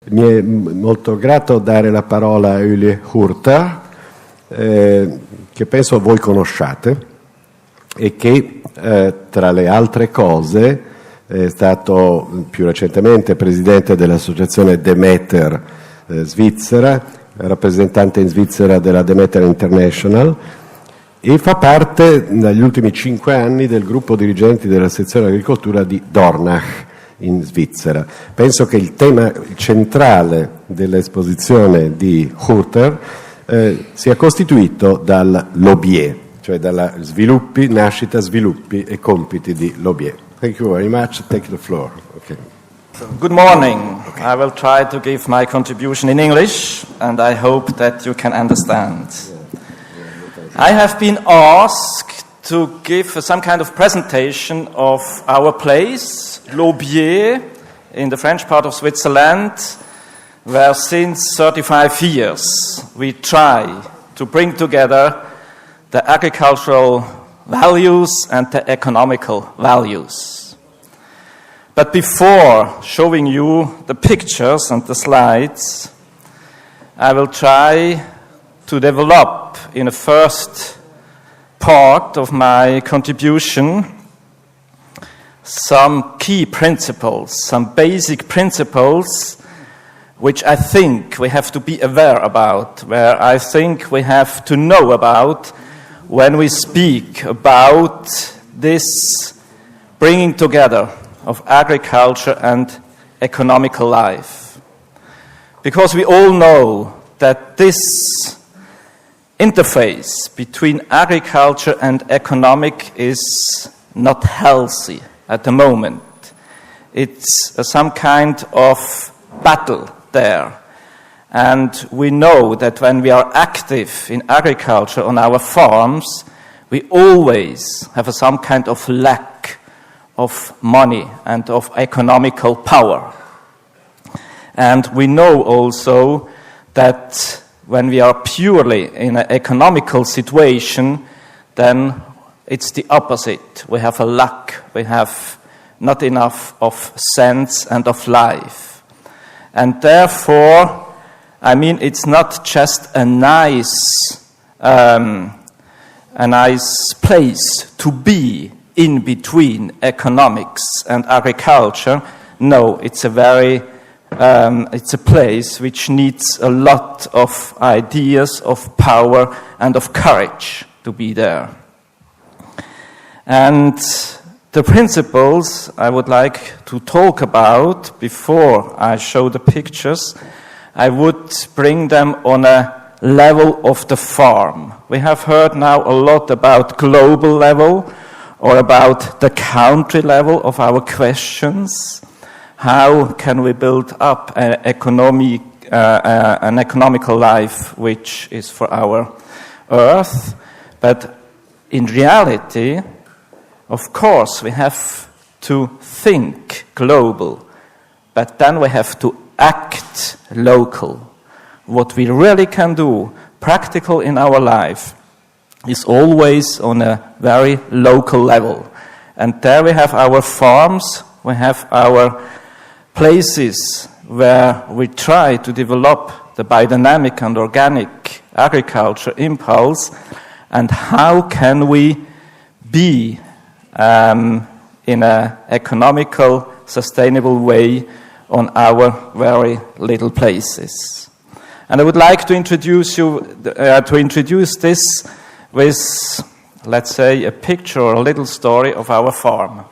Mi è molto grato dare la parola a Ueli Hurter, che penso voi conosciate e che tra le altre cose è stato più recentemente presidente dell'associazione Demeter svizzera, rappresentante in Svizzera della Demeter International e fa parte negli ultimi 5 anni del gruppo dirigenti della sezione agricoltura di Dornach in Svizzera. Penso che il tema centrale dell'esposizione di Hurter sia costituito dal Lobier, cioè dalla sviluppi, nascita, sviluppi e compiti di Lobier. Thank you very much. Take the floor. Okay. Good morning. Okay. I will try to give my contribution in English, and I hope that you can understand. I have been asked to give some kind of presentation of our place, Lobier, in the French part of Switzerland, where since 35 years we try to bring together the agricultural values and the economical values. But before showing you the pictures and the slides, I will try to develop in a first part of my contribution some key principles, some basic principles which I think we have to be aware about, where I think we have to know about when we speak about this bringing together of agriculture and economical life. Because we all know that this interface between agriculture and economic is not healthy at the moment. It's some kind of battle there. And we know that when we are active in agriculture on our farms, we always have some kind of lack of money and of economical power. And we know also that when we are purely in an economical situation, then it's the opposite. We have a lack. We have not enough of sense and of life. And therefore, I mean, it's not just a nice place to be in between economics and agriculture. No, it's a place which needs a lot of ideas, of power, and of courage to be there. And the principles I would like to talk about before I show the pictures, I would bring them on a level of the farm. We have heard now a lot about global level or about the country level of our questions. How can we build up an economical life which is for our earth? But in reality, of course, we have to think global, but then we have to act local. What we really can do, practical in our life, is always on a very local level. And there we have our farms, we have our places where we try to develop the biodynamic and organic agriculture impulse, and how can we be in an economical, sustainable way on our very little places. And I would like to introduce this with, let's say, a picture or a little story of our farm.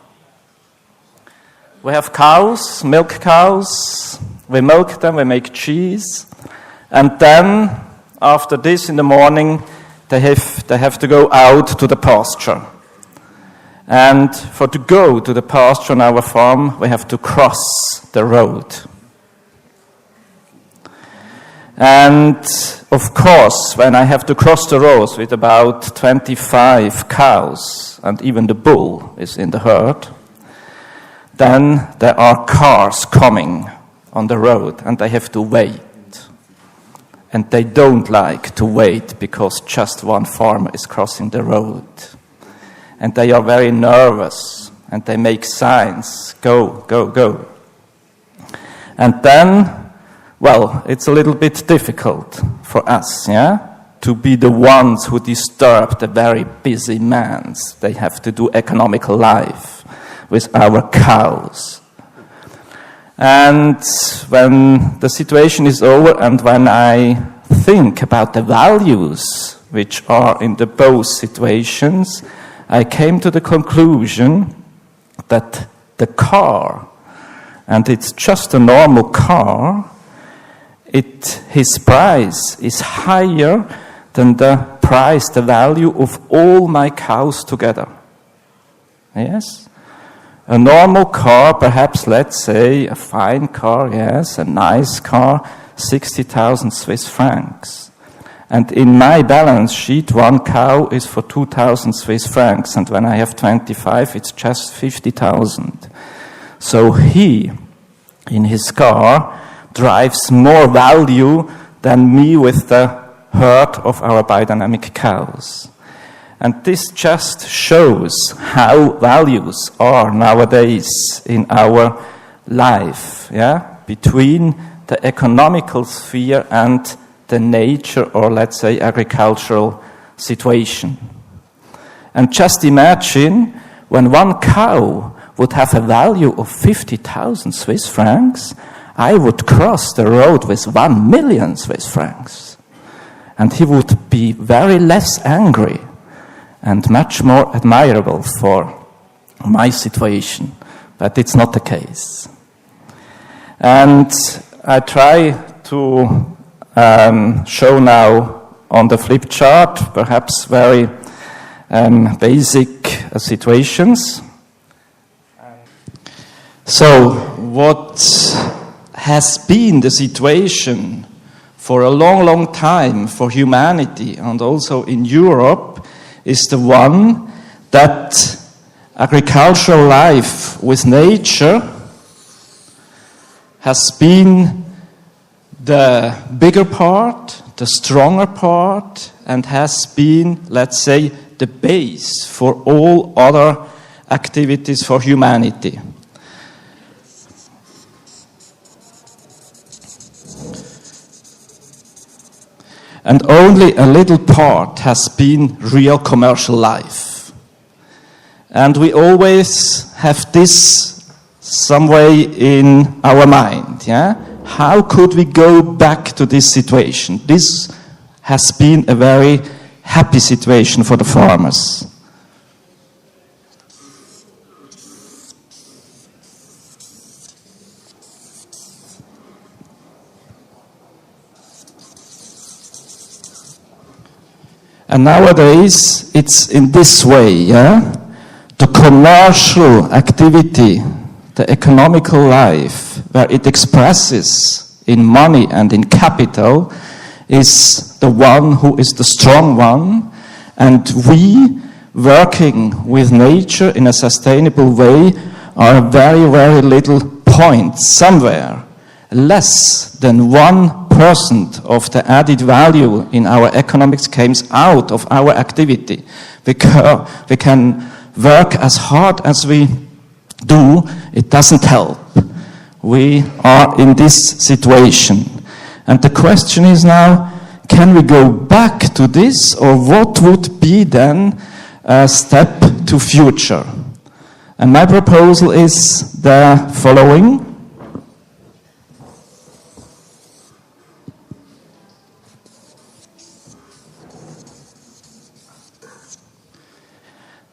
We have cows, milk cows, we milk them, we make cheese, and then, after this in the morning, they have to go out to the pasture. And to go to the pasture on our farm, we have to cross the road. And, of course, when I have to cross the road with about 25 cows, and even the bull is in the herd, then there are cars coming on the road, and they have to wait. And they don't like to wait because just one farmer is crossing the road. And they are very nervous, and they make signs, go, go, go. And then well, it's a little bit difficult for us, yeah, to be the ones who disturb the very busy mans. They have to do economical life with our cows. And when the situation is over and when I think about the values which are in the both situations, I came to the conclusion that the car, and it's just a normal car, his price is higher than the price, the value of all my cows together. Yes? A normal car, perhaps, let's say, a fine car, yes, a nice car, 60,000 Swiss francs. And in my balance sheet, one cow is for 2,000 Swiss francs, and when I have 25, it's just 50,000. So he, in his car, drives more value than me with the herd of our biodynamic cows. And this just shows how values are nowadays in our life, yeah, between the economical sphere and the nature, or let's say agricultural situation. And just imagine when one cow would have a value of 50,000 Swiss francs, I would cross the road with 1 million Swiss francs. And he would be very less angry and much more admirable for my situation. But it's not the case. And I try to show now on the flip chart, perhaps very basic situations. So, what has been the situation for a long, long time for humanity and also in Europe is the one that agricultural life with nature has been the bigger part, the stronger part, and has been, let's say, the base for all other activities for humanity. And only a little part has been real commercial life. And we always have this some way in our mind, yeah? How could we go back to this situation? This has been a very happy situation for the farmers. And nowadays, it's in this way, yeah? The commercial activity, the economical life, where it expresses in money and in capital, is the one who is the strong one. And we, working with nature in a sustainable way, are a very, very little point somewhere. Less than 1% of the added value in our economics comes out of our activity. Because we can work as hard as we do, it doesn't help. We are in this situation. And the question is now, can we go back to this, or what would be then a step to future? And my proposal is the following.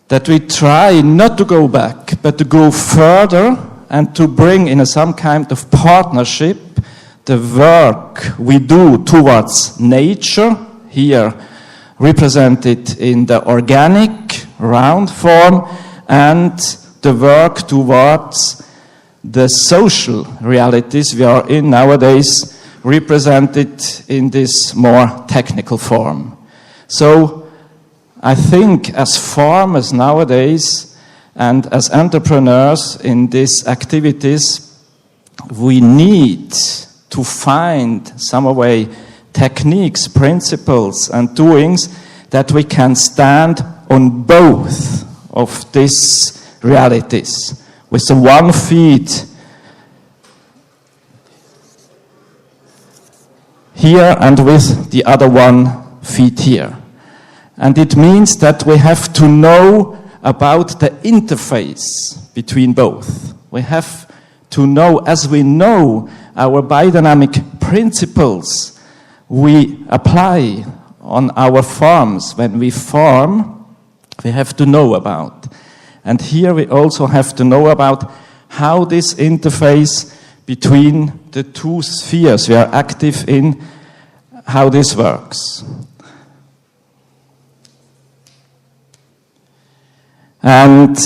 That we try not to go back, but to go further and to bring in some kind of partnership the work we do towards nature, here represented in the organic round form, and the work towards the social realities we are in nowadays, represented in this more technical form. So, I think as farmers nowadays and as entrepreneurs in these activities, we need to find some way techniques, principles and doings that we can stand on both of these realities. With the one feet here and with the other 1 feet here. And it means that we have to know about the interface between both. We have to know, as we know our biodynamic principles we apply on our farms when we farm, we have to know about. And here we also have to know about how this interface between the 2 spheres we are active in, how this works. And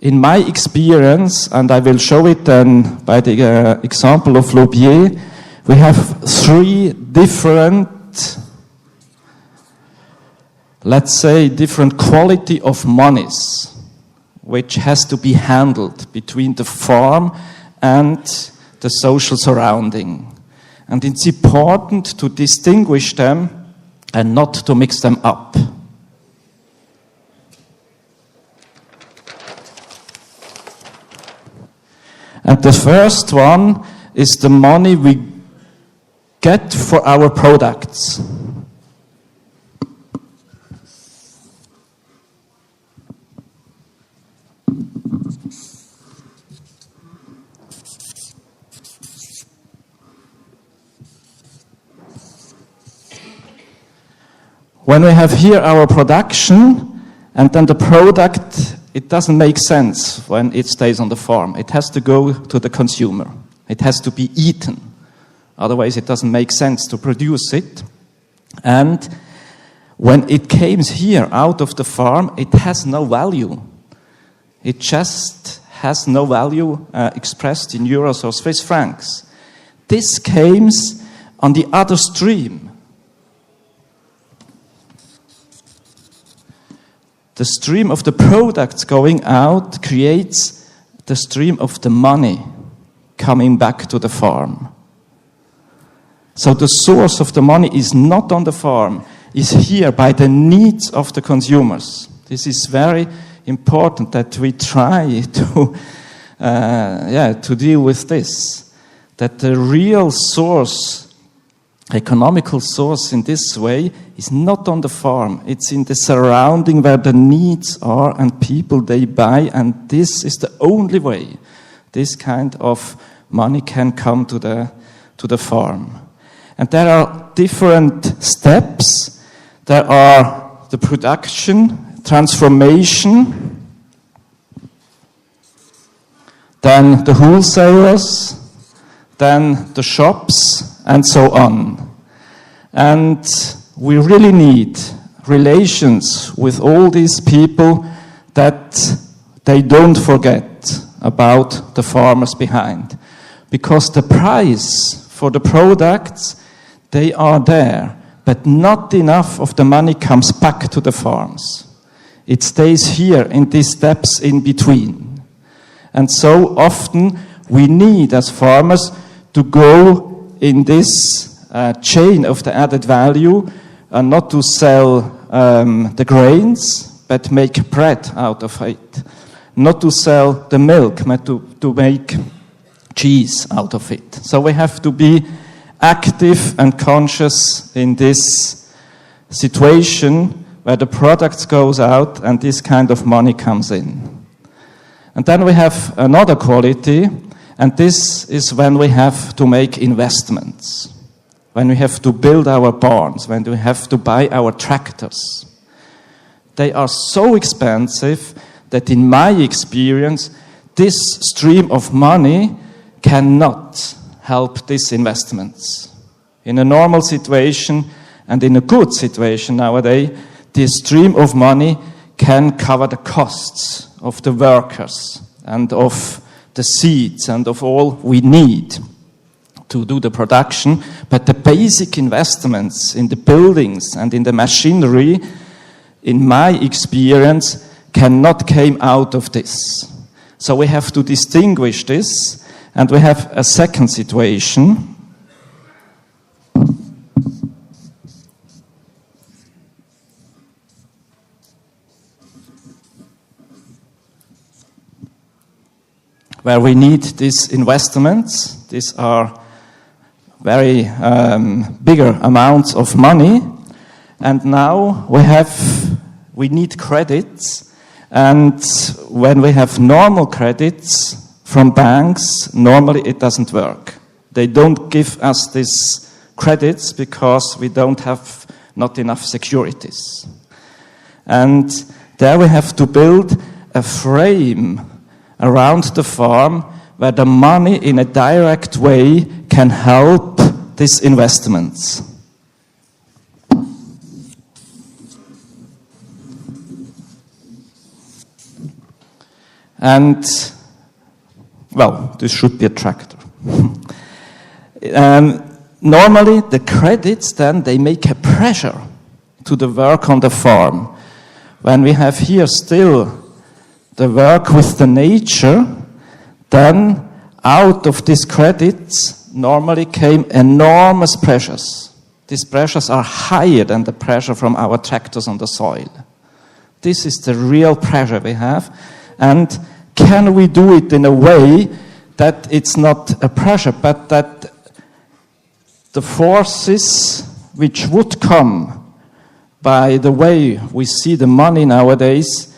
in my experience, and I will show it then by the example of Laubier, we have 3 different, let's say, different quality of monies, which has to be handled between the farm and the social surrounding. And it's important to distinguish them and not to mix them up. And the first one is the money we get for our products. When we have here our production, and then the product, it doesn't make sense when it stays on the farm. It has to go to the consumer. It has to be eaten. Otherwise, it doesn't make sense to produce it. And when it comes here out of the farm, it has no value. It just has no value expressed in euros or Swiss francs. This comes on the other stream. The stream of the products going out creates the stream of the money coming back to the farm. So the source of the money is not on the farm, is here by the needs of the consumers. This is very important that we try to deal with this. That the real source, economical source in this way, is not on the farm. It's in the surrounding where the needs are and people they buy, and this is the only way this kind of money can come to the farm. And there are different steps. There are the production, transformation, then the wholesalers, then the shops, and so on. And we really need relations with all these people that they don't forget about the farmers behind. Because the price for the products, they are there, but not enough of the money comes back to the farms. It stays here in these steps in between. And so often we need, as farmers, to go in this chain of the added value and not to sell the grains, but make bread out of it. Not to sell the milk, but to make cheese out of it. So we have to be active and conscious in this situation where the product goes out and this kind of money comes in. And then we have another quality, and this is when we have to make investments, when we have to build our barns, when we have to buy our tractors. They are so expensive that in my experience, this stream of money cannot help these investments. In a normal situation and in a good situation nowadays, this stream of money can cover the costs of the workers and of the seeds and of all we need to do the production. But the basic investments in the buildings and in the machinery, in my experience, cannot come out of this. So we have to distinguish this. And we have a second situation. Where we need these investments. These are very bigger amounts of money, and now we need credits, and when we have normal credits from banks, normally it doesn't work. They don't give us these credits because we don't have not enough securities. And there we have to build a frame around the farm where the money in a direct way can help these investments. And, well, this should be a tractor. Normally, the credits then, they make a pressure to the work on the farm. When we have here still the work with the nature, then out of these credits normally came enormous pressures. These pressures are higher than the pressure from our tractors on the soil. This is the real pressure we have. And can we do it in a way that it's not a pressure, but that the forces which would come by the way we see the money nowadays,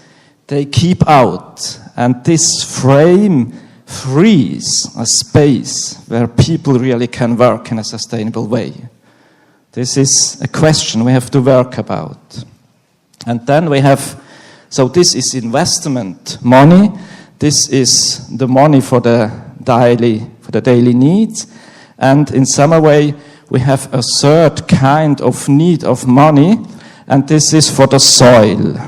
they keep out. And this frame frees a space where people really can work in a sustainable way. This is a question we have to work about. And then we have, so this is investment money. This is the money for the daily needs. And in some way, we have a third kind of need of money, and this is for the soil.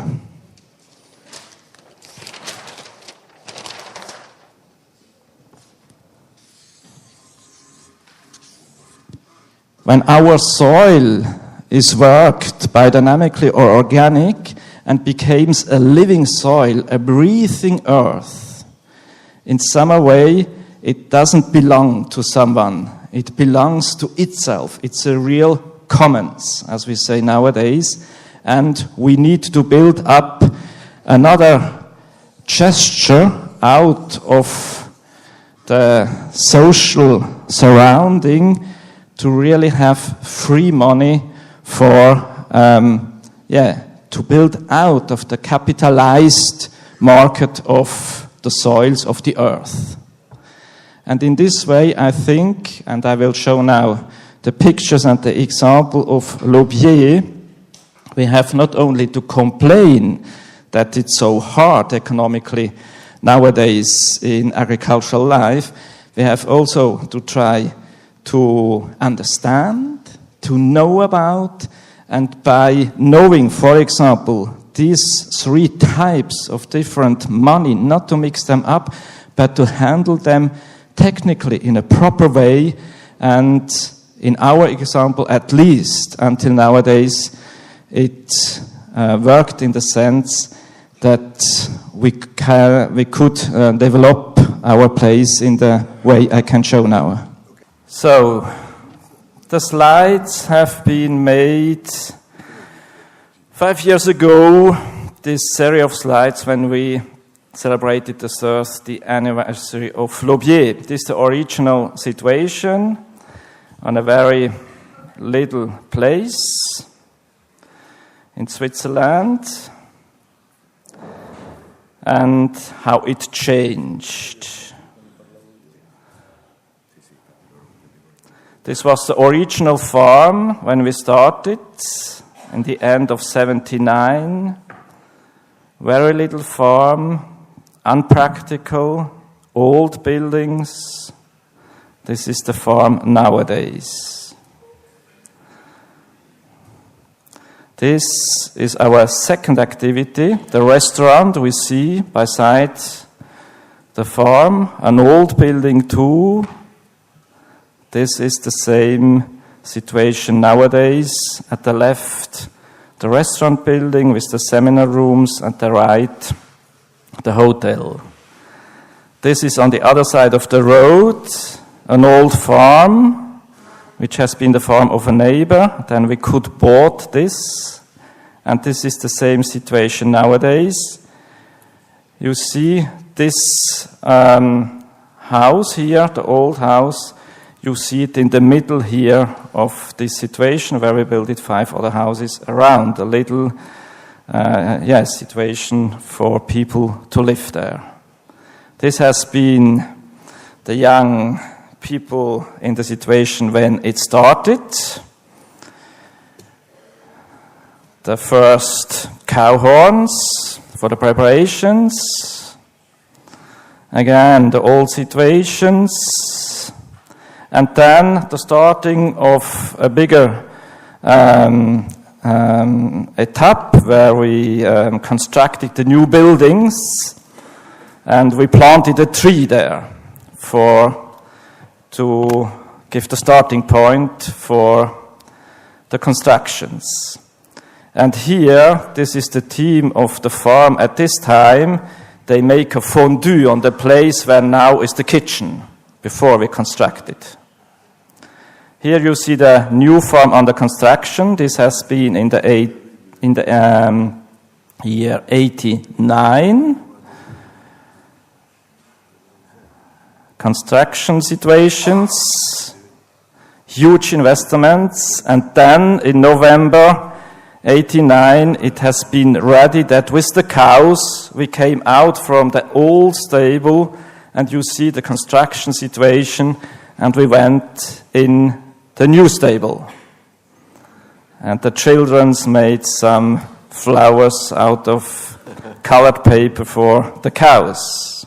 When our soil is worked biodynamically or organic and becomes a living soil, a breathing earth, in some way it doesn't belong to someone. It belongs to itself. It's a real commons, as we say nowadays, and we need to build up another gesture out of the social surrounding to really have free money for, to build out of the capitalized market of the soils of the earth. And in this way, I think, and I will show now the pictures and the example of L'Aubier, we have not only to complain that it's so hard economically nowadays in agricultural life, we have also to try to understand, to know about, and by knowing, for example, these three types of different money, not to mix them up, but to handle them technically in a proper way, and in our example, at least until nowadays, it worked in the sense that we could develop our place in the way I can show now. So, the slides have been made 5 years ago, this series of slides when we celebrated the 30th anniversary of L'Aubier. This is the original situation on a very little place in Switzerland, and how it changed. This was the original farm when we started in the end of 79. Very little farm, unpractical, old buildings. This is the farm nowadays. This is our second activity, the restaurant we see beside the farm, an old building too. This is the same situation nowadays. At the left, the restaurant building with the seminar rooms, at the right, the hotel. This is on the other side of the road, an old farm, which has been the farm of a neighbor. Then we could bought this, and this is the same situation nowadays. You see this house here, the old house, You see it in the middle here of this situation where we built 5 other houses around, a little situation for people to live there. This has been the young people in the situation when it started. The first cow horns for the preparations. Again, the old situations. And then the starting of a bigger etape where we constructed the new buildings and we planted a tree there to give the starting point for the constructions. And here, this is the team of the farm at this time. They make a fondue on the place where now is the kitchen, before we constructed. Here you see the new farm under construction. This has been in the year 89. Construction situations, huge investments, and then in November 89, it has been ready that with the cows, we came out from the old stable, and you see the construction situation, and we went in the new stable. And the children made some flowers out of colored paper for the cows.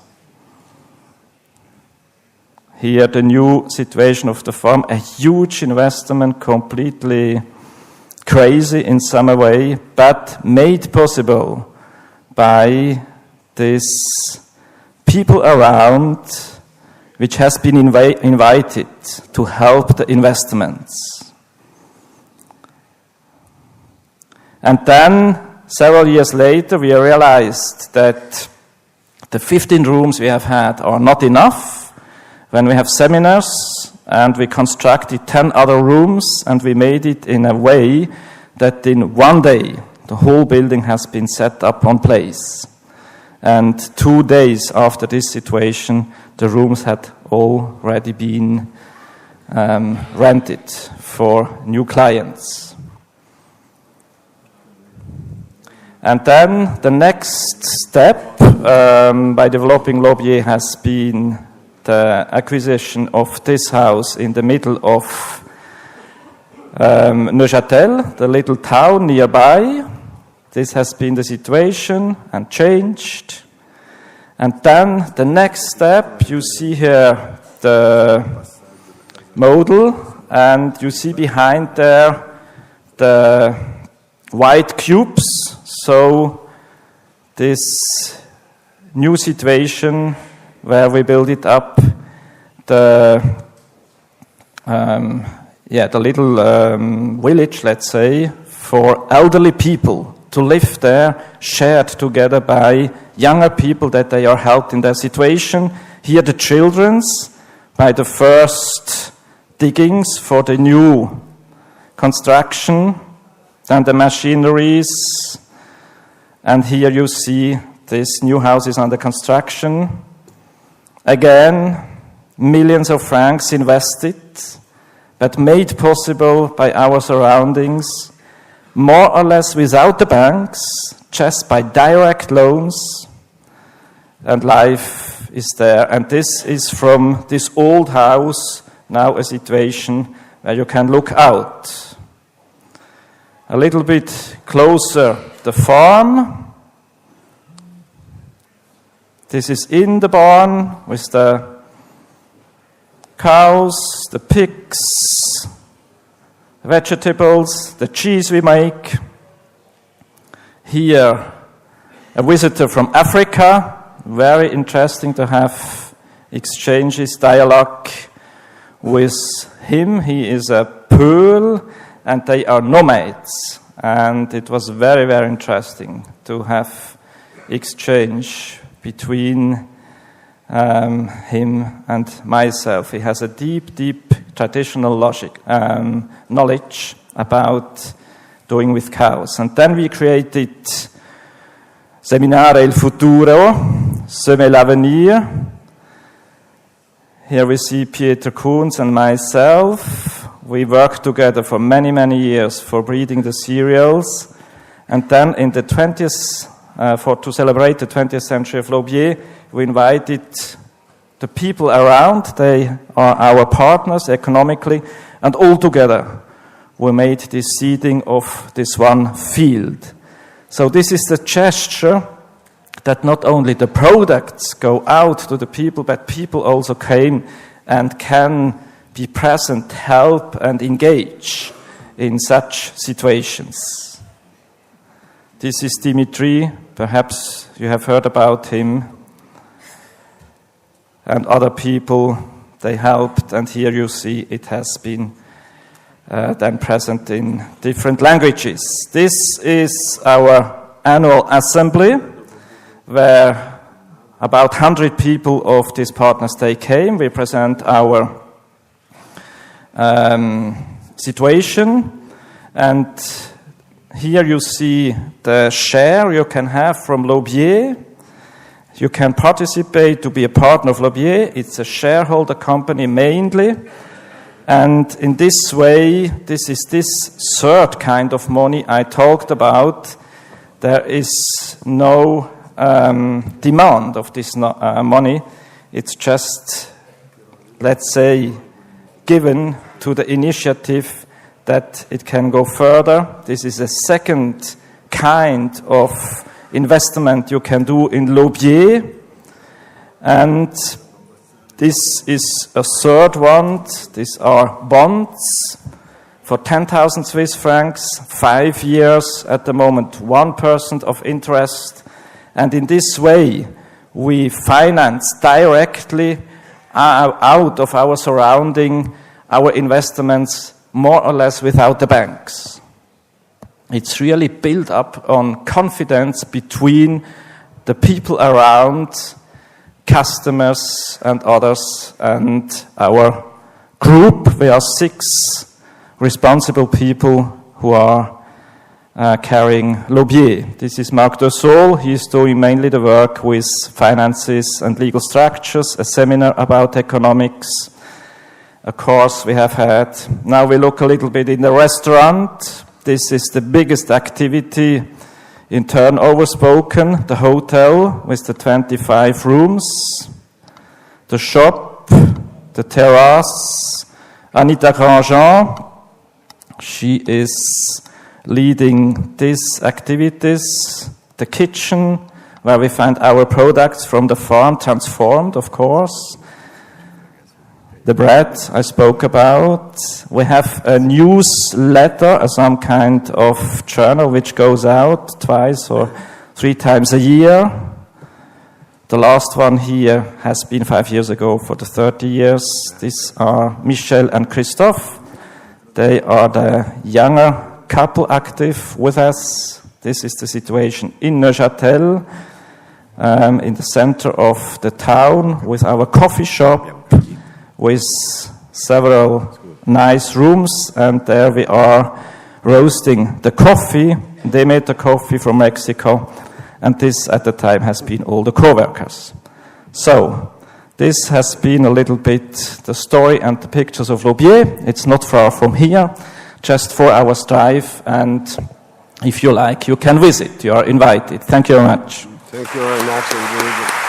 Here, the new situation of the farm, a huge investment, completely crazy in some way, but made possible by these people around which has been invited to help the investments. And then, several years later, we realized that the 15 rooms we have had are not enough. When we have seminars, and we constructed 10 other rooms, and we made it in a way that in one day the whole building has been set up on place. And 2 days after this situation, the rooms had already been rented for new clients. And then the next step by developing L'Aubier has been the acquisition of this house in the middle of Neuchâtel, the little town nearby. This has been the situation and changed. And then the next step, you see here the model, and you see behind there the white cubes. So this new situation where we build it up, the little village, let's say, for elderly people to live there, shared together by younger people that they are helped in their situation. Here the children's, by the first diggings for the new construction, then the machineries, and here you see this new house is under construction. Again, millions of francs invested, but made possible by our surroundings, more or less without the banks, just by direct loans, and life is there. And this is from this old house, now a situation where you can look out. A little bit closer, the farm. This is in the barn with the cows, the pigs, vegetables, the cheese we make. Here, a visitor from Africa. Very interesting to have exchanges, dialogue with him. He is a Pearl, and they are nomads. And it was very, very interesting to have exchange between him and myself. He has a deep, deep traditional knowledge about doing with cows. And then we created Seminare il futuro, Semer l'avenir. Here we see Pieter Koens and myself. We worked together for many, many years for breeding the cereals. And then in the 20th, to celebrate the 20th century of Laubier, we invited the people around. They are our partners economically. And all together, we made this seeding of this one field. So this is the gesture that not only the products go out to the people, but people also came and can be present, help, and engage in such situations. This is Dimitri. Perhaps you have heard about him. And other people, they helped. And here you see it has been then present in different languages. This is our annual assembly, where about 100 people of this partners day came. We present our situation, and here you see the share you can have from Laubier. You can participate to be a partner of Laubier. It's a shareholder company mainly. And in this way, this is this third kind of money I talked about. There is no demand of this money. It's just, let's say, given to the initiative that it can go further. This is a second kind of investment you can do in Laubier. And this is a third one. These are bonds for 10,000 Swiss francs, 5 years, at the moment 1% of interest. And in this way, we finance directly out of our surrounding our investments more or less without the banks. It's really built up on confidence between the people around, customers and others, and our group. We are 6 responsible people who are carrying Laubier. This is Marc Dessol. He is doing mainly the work with finances and legal structures, a seminar about economics, a course we have had. Now we look a little bit in the restaurant. This is the biggest activity in turnover spoken, the hotel with the 25 rooms, the shop, the terrace. Anita Grandjean, she is leading these activities, the kitchen, where we find our products from the farm, transformed, of course. The bread I spoke about. We have a newsletter, some kind of journal which goes out 2 or 3 times a year. The last one here has been 5 years ago for the 30 years. These are Michel and Christophe. They are the younger couple active with us. This is the situation in Neuchâtel, in the center of the town, with our coffee shop, with several nice rooms, and there we are roasting the coffee. They made the coffee from Mexico, and this at the time has been all the co-workers. So, this has been a little bit the story and the pictures of Laubier. It's not far from here, just 4 hours drive, and if you like, you can visit. You are invited. Thank you very much. Thank you very much indeed.